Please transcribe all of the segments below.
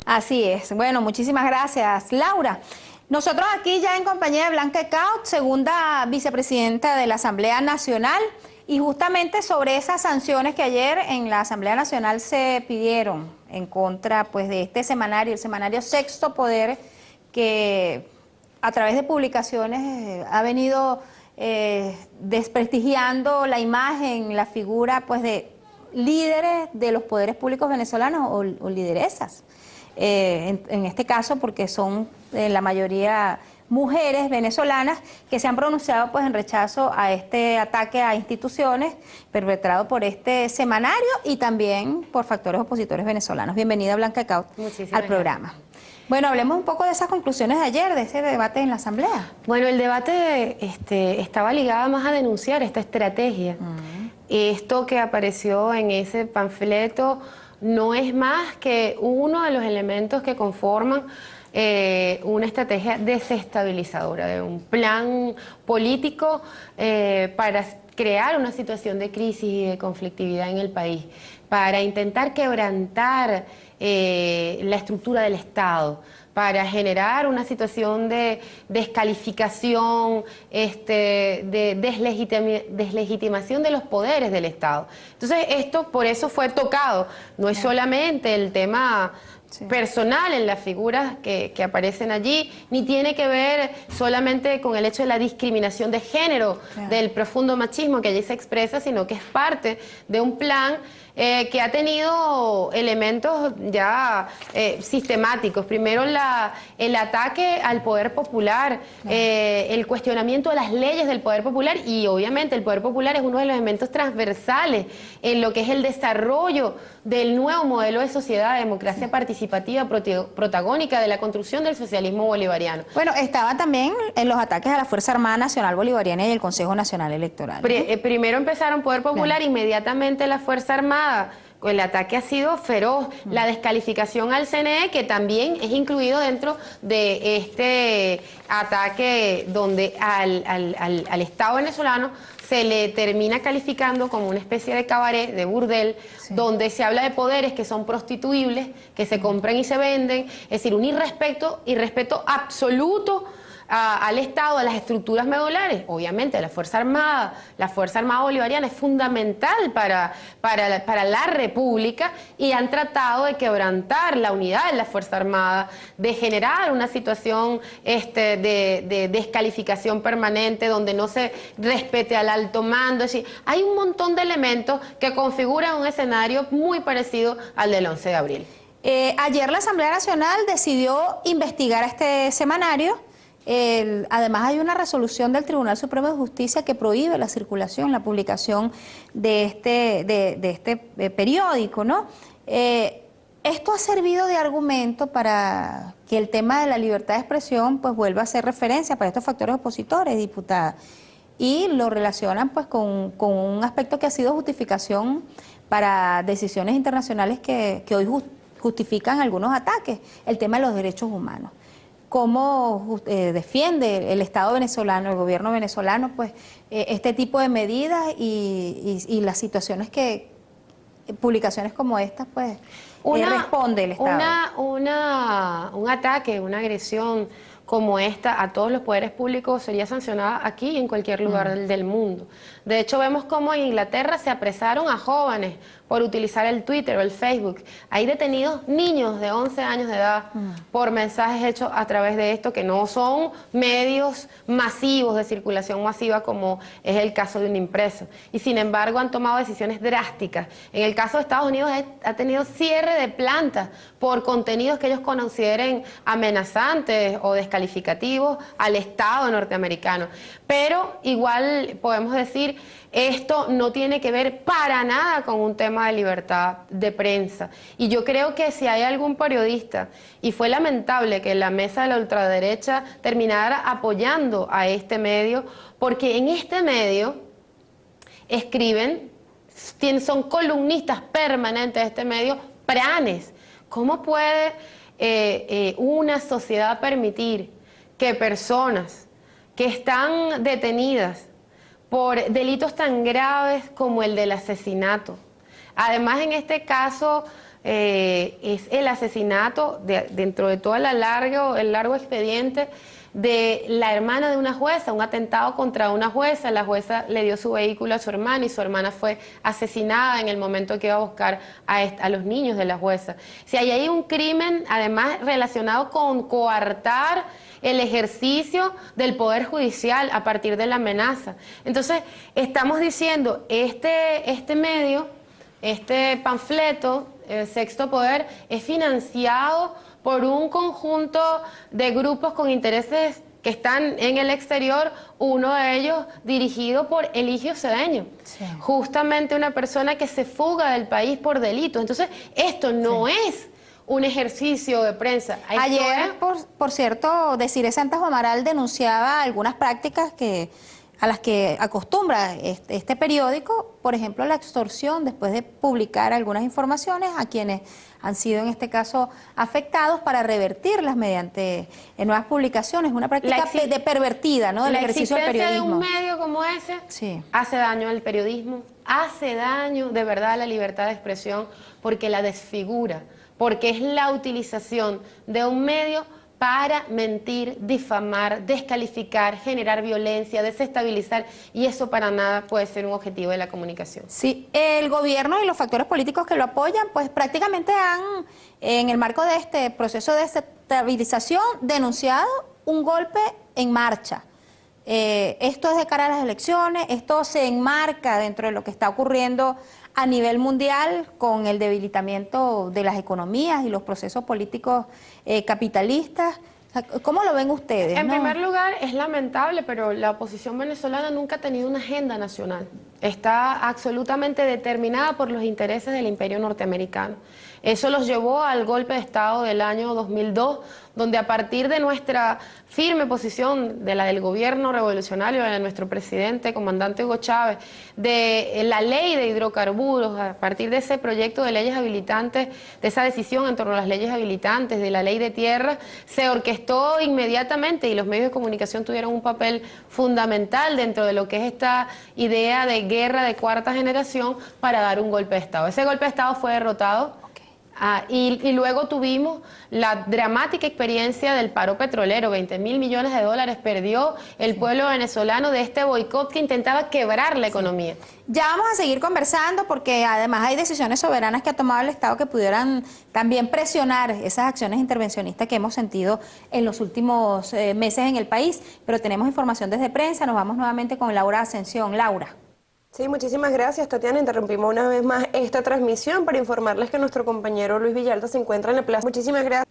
Así es. Bueno, muchísimas gracias, Laura. Nosotros aquí ya en compañía de Blanca Ecaut, segunda vicepresidenta de la Asamblea Nacional, y justamente sobre esas sanciones que ayer en la Asamblea Nacional se pidieron en contra pues de este semanario, el semanario Sexto Poder, que a través de publicaciones ha venido desprestigiando la imagen, la figura pues de líderes de los poderes públicos venezolanos o lideresas. En este caso porque son la mayoría mujeres venezolanas que se han pronunciado pues en rechazo a este ataque a instituciones perpetrado por este semanario y también por factores opositores venezolanos. Bienvenida Blanca Ecaut al programa. Bueno, hablemos un poco de esas conclusiones de ayer, de ese debate en la Asamblea. Bueno, el debate estaba ligado más a denunciar esta estrategia. Esto que apareció en ese panfleto no es más que uno de los elementos que conforman una estrategia desestabilizadora, de un plan político para crear una situación de crisis y de conflictividad en el país, para intentar quebrantar la estructura del Estado, para generar una situación de descalificación, de deslegitimación de los poderes del Estado. Entonces esto por eso fue tocado, no es solamente el tema personal en las figuras que aparecen allí, ni tiene que ver solamente con el hecho de la discriminación de género, del profundo machismo que allí se expresa, sino que es parte de un plan que ha tenido elementos ya sistemáticos. Primero el ataque al poder popular, el cuestionamiento de las leyes del poder popular, y obviamente el poder popular es uno de los elementos transversales en lo que es el desarrollo del nuevo modelo de sociedad, de democracia participativa, protagónica de la construcción del socialismo bolivariano. Bueno, estaba también en los ataques a la Fuerza Armada Nacional Bolivariana y el Consejo Nacional Electoral, ¿no? Primero empezaron Poder Popular, inmediatamente la Fuerza Armada. El ataque ha sido feroz, la descalificación al CNE, que también es incluido dentro de este ataque donde al Estado venezolano se le termina calificando como una especie de cabaret, de burdel, donde se habla de poderes que son prostituibles, que se compran y se venden, es decir, un irrespeto absoluto al Estado, a las estructuras medulares. Obviamente la Fuerza Armada Bolivariana es fundamental para la República, y han tratado de quebrantar la unidad de la Fuerza Armada, de generar una situación de descalificación permanente, donde no se respete al alto mando. Es decir, hay un montón de elementos que configuran un escenario muy parecido al del 11 de abril. Ayer la Asamblea Nacional decidió investigar este semanario. Además hay una resolución del Tribunal Supremo de Justicia que prohíbe la circulación, la publicación de este periódico, ¿no? Esto ha servido de argumento para que el tema de la libertad de expresión pues vuelva a ser referencia para estos factores opositores, diputada, y lo relacionan pues con un aspecto que ha sido justificación para decisiones internacionales que hoy justifican algunos ataques, el tema de los derechos humanos. ¿Cómo defiende el Estado venezolano, el gobierno venezolano, pues este tipo de medidas y las situaciones publicaciones como estas, pues responde el Estado? Un ataque, una agresión como esta a todos los poderes públicos sería sancionada aquí y en cualquier lugar del mundo. De hecho, vemos cómo en Inglaterra se apresaron a jóvenes por utilizar el Twitter o el Facebook. Hay detenidos niños de 11 años de edad por mensajes hechos a través de esto, que no son medios masivos de circulación masiva como es el caso de un impreso. Y sin embargo han tomado decisiones drásticas. En el caso de Estados Unidos ha tenido cierre de plantas por contenidos que ellos consideren amenazantes o descalificativos al Estado norteamericano. Pero igual podemos decir, esto no tiene que ver para nada con un tema de libertad de prensa. Y yo creo que si hay algún periodista, y fue lamentable que la mesa de la ultraderecha terminara apoyando a este medio, porque en este medio escriben, son columnistas permanentes de este medio, pranes. ¿Cómo puede una sociedad permitir que personas que están detenidas por delitos tan graves como el del asesinato, además en este caso es el asesinato, dentro de todo el largo expediente, de la hermana de una jueza, un atentado contra una jueza. La jueza le dio su vehículo a su hermana y su hermana fue asesinada en el momento que iba a buscar a los niños de la jueza. Si hay ahí un crimen, además, relacionado con coartar el ejercicio del Poder Judicial a partir de la amenaza. Entonces, estamos diciendo, este medio, este panfleto, el Sexto Poder, es financiado por un conjunto de grupos con intereses que están en el exterior, uno de ellos dirigido por Eligio Cedeño, sí, justamente una persona que se fuga del país por delitos. Entonces, esto no es un ejercicio de prensa. Ayer, por cierto, Desiree Santos Amaral denunciaba algunas prácticas a las que acostumbra este periódico, por ejemplo, la extorsión después de publicar algunas informaciones a quienes han sido en este caso afectados para revertirlas mediante nuevas publicaciones, una práctica pervertida, ¿no?, del ejercicio del periodismo. La existencia de un medio como ese sí hace daño al periodismo, hace daño de verdad a la libertad de expresión, porque la desfigura, porque es la utilización de un medio para mentir, difamar, descalificar, generar violencia, desestabilizar, y eso para nada puede ser un objetivo de la comunicación. Sí, el gobierno y los factores políticos que lo apoyan, pues prácticamente han, en el marco de este proceso de desestabilización, denunciado un golpe en marcha. Esto es de cara a las elecciones, esto se enmarca dentro de lo que está ocurriendo a nivel mundial con el debilitamiento de las economías y los procesos políticos capitalistas. ¿Cómo lo ven ustedes? En primer lugar, es lamentable, pero la oposición venezolana nunca ha tenido una agenda nacional. Está absolutamente determinada por los intereses del imperio norteamericano. Eso los llevó al golpe de Estado del año 2002, donde a partir de nuestra firme posición, de la del gobierno revolucionario, de nuestro presidente, comandante Hugo Chávez, de la ley de hidrocarburos, a partir de ese proyecto de leyes habilitantes, de esa decisión en torno a las leyes habilitantes, de la ley de tierra, se orquestó inmediatamente, y los medios de comunicación tuvieron un papel fundamental dentro de lo que es esta idea de guerra de cuarta generación para dar un golpe de Estado. Ese golpe de Estado fue derrotado. Y luego tuvimos la dramática experiencia del paro petrolero. 20.000 millones de dólares perdió el pueblo venezolano de este boicot que intentaba quebrar la economía. Ya vamos a seguir conversando, porque además hay decisiones soberanas que ha tomado el Estado que pudieran también presionar esas acciones intervencionistas que hemos sentido en los últimos meses en el país. Pero tenemos información desde prensa. Nos vamos nuevamente con Laura Ascensión. Laura. Sí, muchísimas gracias, Tatiana. Interrumpimos una vez más esta transmisión para informarles que nuestro compañero Luis Villalta se encuentra en la plaza. Muchísimas gracias.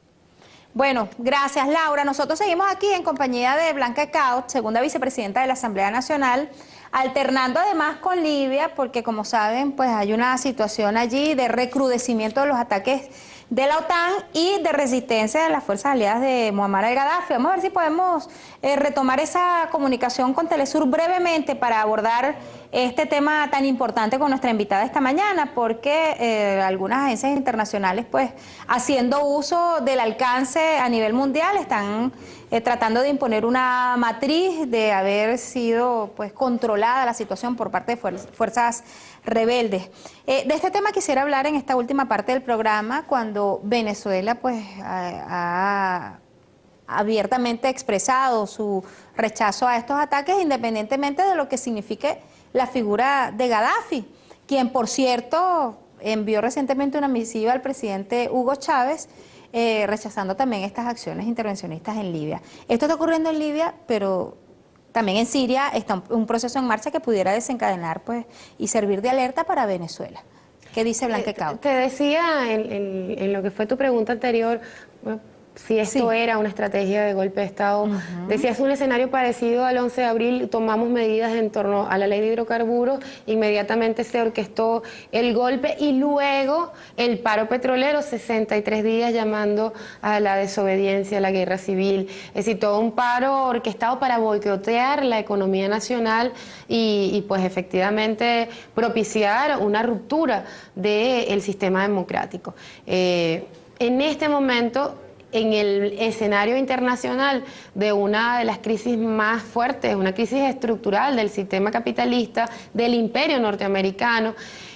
Bueno, gracias, Laura. Nosotros seguimos aquí en compañía de Blanca Caut, segunda vicepresidenta de la Asamblea Nacional, alternando además con Libia, porque como saben, pues hay una situación allí de recrudecimiento de los ataques de la OTAN y de resistencia de las fuerzas aliadas de Muammar al-Gaddafi. Vamos a ver si podemos retomar esa comunicación con Telesur brevemente para abordar este tema tan importante con nuestra invitada esta mañana, porque algunas agencias internacionales, pues, haciendo uso del alcance a nivel mundial, están tratando de imponer una matriz de haber sido, pues, controlada la situación por parte de fuerzas rebeldes. De este tema quisiera hablar en esta última parte del programa, cuando Venezuela, pues, ha abiertamente expresado su rechazo a estos ataques, independientemente de lo que signifique la figura de Gaddafi, quien, por cierto, envió recientemente una misiva al presidente Hugo Chávez, rechazando también estas acciones intervencionistas en Libia. Esto está ocurriendo en Libia, pero también en Siria está un proceso en marcha que pudiera desencadenar, pues, y servir de alerta para Venezuela. ¿Qué dice Blanca Caut? Te decía en lo que fue tu pregunta anterior, si esto era una estrategia de golpe de Estado. Decías un escenario parecido al 11 de abril, tomamos medidas en torno a la ley de hidrocarburos, inmediatamente se orquestó el golpe y luego el paro petrolero, 63 días llamando a la desobediencia, a la guerra civil. Es decir, todo un paro orquestado para boicotear la economía nacional y pues efectivamente propiciar una ruptura del sistema democrático. En este momento, en el escenario internacional de una de las crisis más fuertes, una crisis estructural del sistema capitalista, del imperio norteamericano,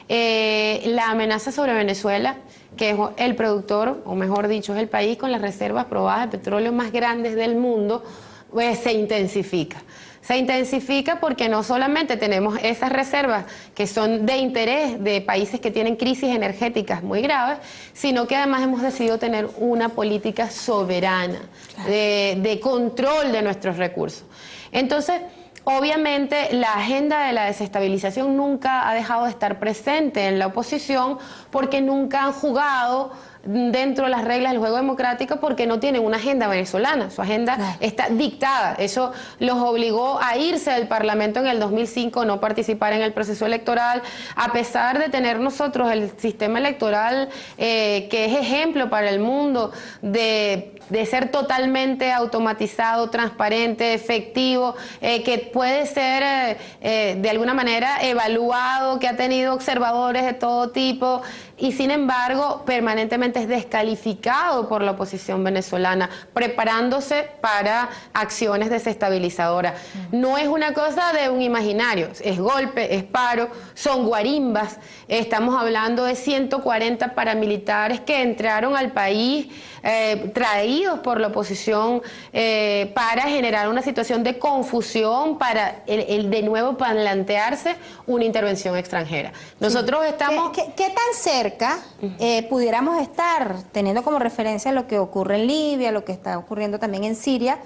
la amenaza sobre Venezuela que es el productor, o mejor dicho, es el país con las reservas probadas de petróleo más grandes del mundo, pues se intensifica. Se intensifica porque no solamente tenemos esas reservas que son de interés de países que tienen crisis energéticas muy graves, sino que además hemos decidido tener una política soberana, de control de nuestros recursos. Entonces, obviamente, la agenda de la desestabilización nunca ha dejado de estar presente en la oposición porque nunca han jugado dentro de las reglas del juego democrático porque no tienen una agenda venezolana, su agenda está dictada. Eso los obligó a irse del Parlamento en el 2005, no participar en el proceso electoral, a pesar de tener nosotros el sistema electoral que es ejemplo para el mundo de ser totalmente automatizado, transparente, efectivo, que puede ser de alguna manera evaluado, que ha tenido observadores de todo tipo, y sin embargo permanentemente es descalificado por la oposición venezolana, preparándose para acciones desestabilizadoras. No es una cosa de un imaginario, es golpe, es paro, son guarimbas. Estamos hablando de 140 paramilitares que entraron al país traídos por la oposición para generar una situación de confusión, para el de nuevo plantearse una intervención extranjera. Nosotros estamos... ¿Qué tan cerca pudiéramos estar, teniendo como referencia lo que ocurre en Libia, lo que está ocurriendo también en Siria,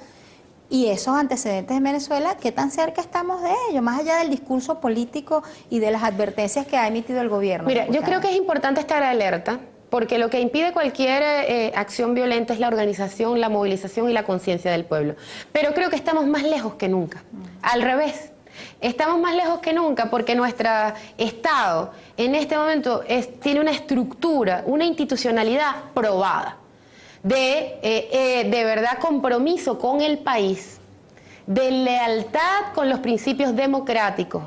y esos antecedentes en Venezuela, qué tan cerca estamos de ello, más allá del discurso político y de las advertencias que ha emitido el gobierno? Mira, yo creo que es importante estar alerta, porque lo que impide cualquier acción violenta es la organización, la movilización y la conciencia del pueblo. Pero creo que estamos más lejos que nunca. Al revés, estamos más lejos que nunca porque nuestro Estado en este momento tiene una estructura, una institucionalidad probada de verdad compromiso con el país, de lealtad con los principios democráticos,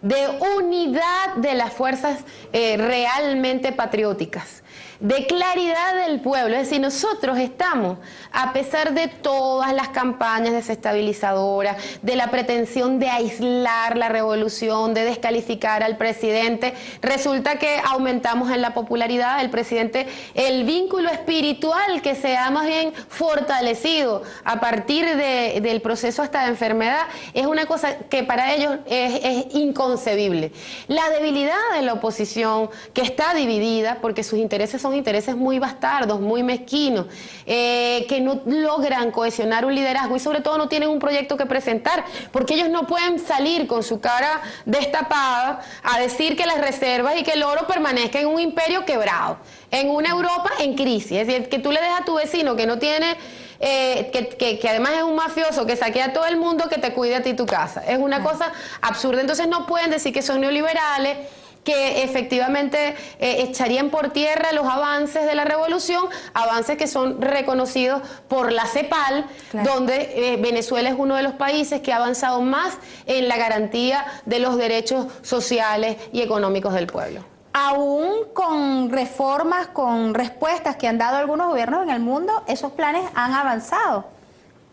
de unidad de las fuerzas realmente patrióticas, de claridad del pueblo. Es decir, nosotros estamos, a pesar de todas las campañas desestabilizadoras, de la pretensión de aislar la revolución, de descalificar al presidente, resulta que aumentamos en la popularidad del presidente. El vínculo espiritual que se ha más bien fortalecido a partir del proceso hasta de enfermedad es una cosa que para ellos es inconcebible. La debilidad de la oposición, que está dividida porque sus intereses son intereses muy bastardos, muy mezquinos, que no logran cohesionar un liderazgo y sobre todo no tienen un proyecto que presentar, porque ellos no pueden salir con su cara destapada a decir que las reservas y que el oro permanezca en un imperio quebrado, en una Europa en crisis. Es decir, que tú le dejas a tu vecino que no tiene... que además es un mafioso que saquea a todo el mundo, que te cuide a ti tu casa. Es una cosa absurda. Entonces no pueden decir que son neoliberales, que efectivamente echarían por tierra los avances de la revolución, avances que son reconocidos por la CEPAL, donde Venezuela es uno de los países que ha avanzado más en la garantía de los derechos sociales y económicos del pueblo. Aún con reformas, con respuestas que han dado algunos gobiernos en el mundo, esos planes han avanzado.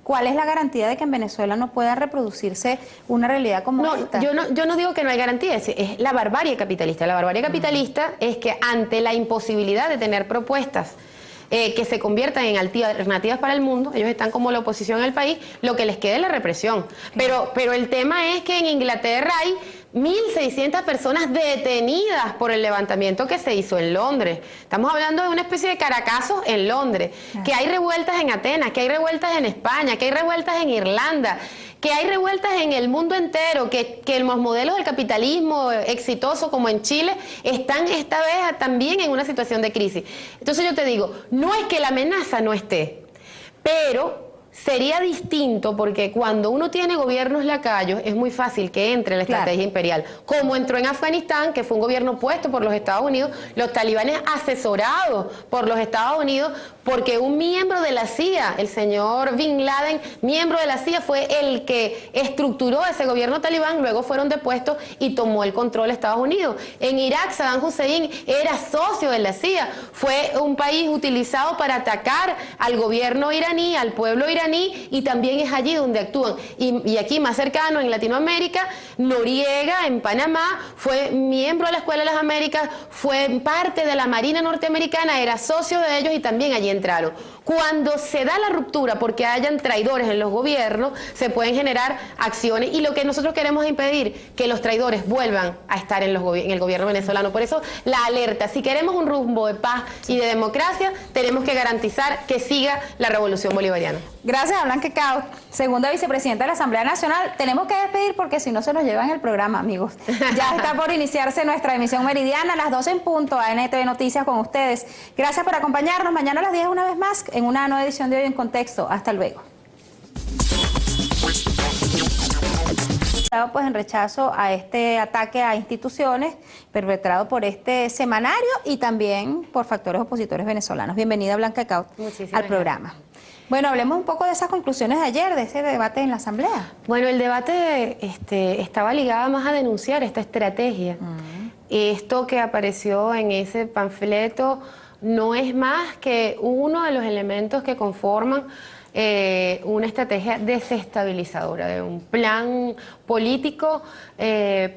¿Cuál es la garantía de que en Venezuela no pueda reproducirse una realidad como esta? Yo no digo que no hay garantía, es la barbarie capitalista. La barbarie capitalista es que ante la imposibilidad de tener propuestas que se conviertan en alternativas para el mundo, ellos están como la oposición en el país, lo que les queda es la represión. Pero el tema es que en Inglaterra hay 1.600 personas detenidas por el levantamiento que se hizo en Londres. Estamos hablando de una especie de Caracazo en Londres, que hay revueltas en Atenas, que hay revueltas en España, que hay revueltas en Irlanda, que hay revueltas en el mundo entero, que los modelos del capitalismo exitoso como en Chile están esta vez también en una situación de crisis. Entonces yo te digo, no es que la amenaza no esté, pero sería distinto porque cuando uno tiene gobiernos lacayos es muy fácil que entre la estrategia imperial, como entró en Afganistán, que fue un gobierno puesto por los Estados Unidos, los talibanes asesorados por los Estados Unidos porque un miembro de la CIA, el señor Bin Laden, miembro de la CIA, fue el que estructuró ese gobierno talibán, luego fueron depuestos y tomó el control de Estados Unidos. En Irak, Saddam Hussein era socio de la CIA, fue un país utilizado para atacar al gobierno iraní, al pueblo iraní, y también es allí donde actúan. Y aquí más cercano, en Latinoamérica, Noriega, en Panamá, fue miembro de la Escuela de las Américas, fue parte de la Marina norteamericana, era socio de ellos y también allí entraron. Cuando se da la ruptura porque hayan traidores en los gobiernos, se pueden generar acciones, y lo que nosotros queremos es impedir que los traidores vuelvan a estar en el gobierno venezolano. Por eso la alerta: si queremos un rumbo de paz y de democracia, tenemos que garantizar que siga la revolución bolivariana. Gracias a Blanca Caut, segunda vicepresidenta de la Asamblea Nacional. Tenemos que despedir porque si no se nos llevan el programa, amigos. Ya está por iniciarse nuestra emisión meridiana a las 12 en punto, a NTV Noticias con ustedes. Gracias por acompañarnos. Mañana a las 10 una vez más en una nueva edición de Hoy en Contexto. Hasta luego. Pues en rechazo a este ataque a instituciones perpetrado por este semanario y también por factores opositores venezolanos. Bienvenida Blanca Caut al programa. Gracias. Bueno, hablemos un poco de esas conclusiones de ayer, de ese debate en la Asamblea. Bueno, el debate estaba ligado más a denunciar esta estrategia. Esto que apareció en ese panfleto no es más que uno de los elementos que conforman una estrategia desestabilizadora, de un plan político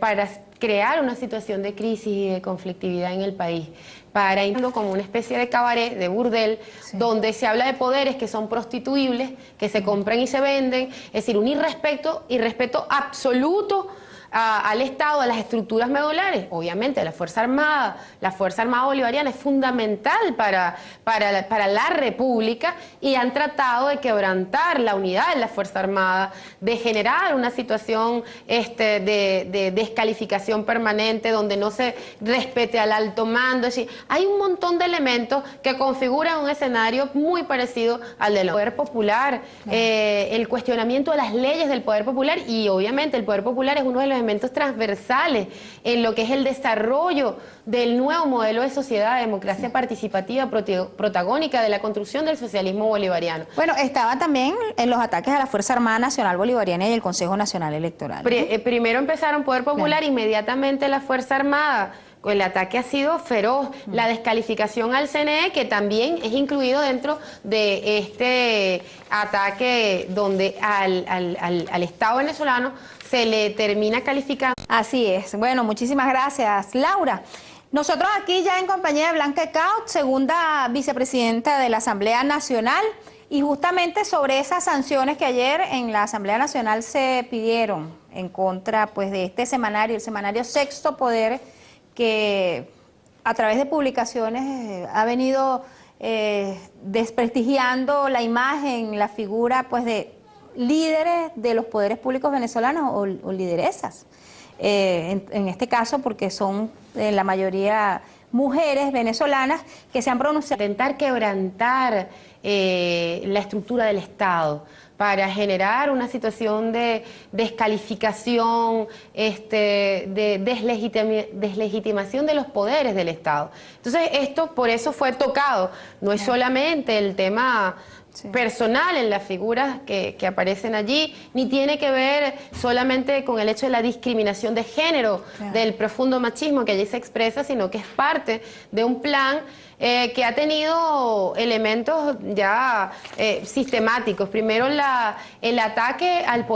para crear una situación de crisis y de conflictividad en el país, para ir como una especie de cabaret, de burdel, sí, donde se habla de poderes que son prostituibles, que se compran y se venden, es decir, un irrespeto absoluto al Estado, a las estructuras medulares. Obviamente la Fuerza Armada Bolivariana es fundamental para la República, y han tratado de quebrantar la unidad de la Fuerza Armada, de generar una situación de descalificación permanente, donde no se respete al alto mando. Es decir, hay un montón de elementos que configuran un escenario muy parecido al del poder popular, el cuestionamiento de las leyes del poder popular, y obviamente el poder popular es uno de los elementos transversales en lo que es el desarrollo del nuevo modelo de sociedad, de democracia participativa, protagónica de la construcción del socialismo bolivariano. Bueno, estaba también en los ataques a la Fuerza Armada Nacional Bolivariana y el Consejo Nacional Electoral. Primero empezaron Poder Popular, inmediatamente la Fuerza Armada. El ataque ha sido feroz, la descalificación al CNE, que también es incluido dentro de este ataque, donde al Estado venezolano se le termina calificando. Así es. Bueno, muchísimas gracias, Laura. Nosotros aquí ya en compañía de Blanca Caut, segunda vicepresidenta de la Asamblea Nacional, y justamente sobre esas sanciones que ayer en la Asamblea Nacional se pidieron en contra, pues, de este semanario, el semanario Sexto Poder, que a través de publicaciones ha venido desprestigiando la imagen, la figura, pues, de líderes de los poderes públicos venezolanos o lideresas. En este caso, porque son la mayoría mujeres venezolanas que se han pronunciado. Intentar quebrantar la estructura del Estado para generar una situación de descalificación, de deslegitimación de los poderes del Estado. Entonces, esto por eso fue tocado. No es solamente el tema personal en las figuras que aparecen allí, ni tiene que ver solamente con el hecho de la discriminación de género, del profundo machismo que allí se expresa, sino que es parte de un plan que ha tenido elementos ya sistemáticos. Primero el ataque al poder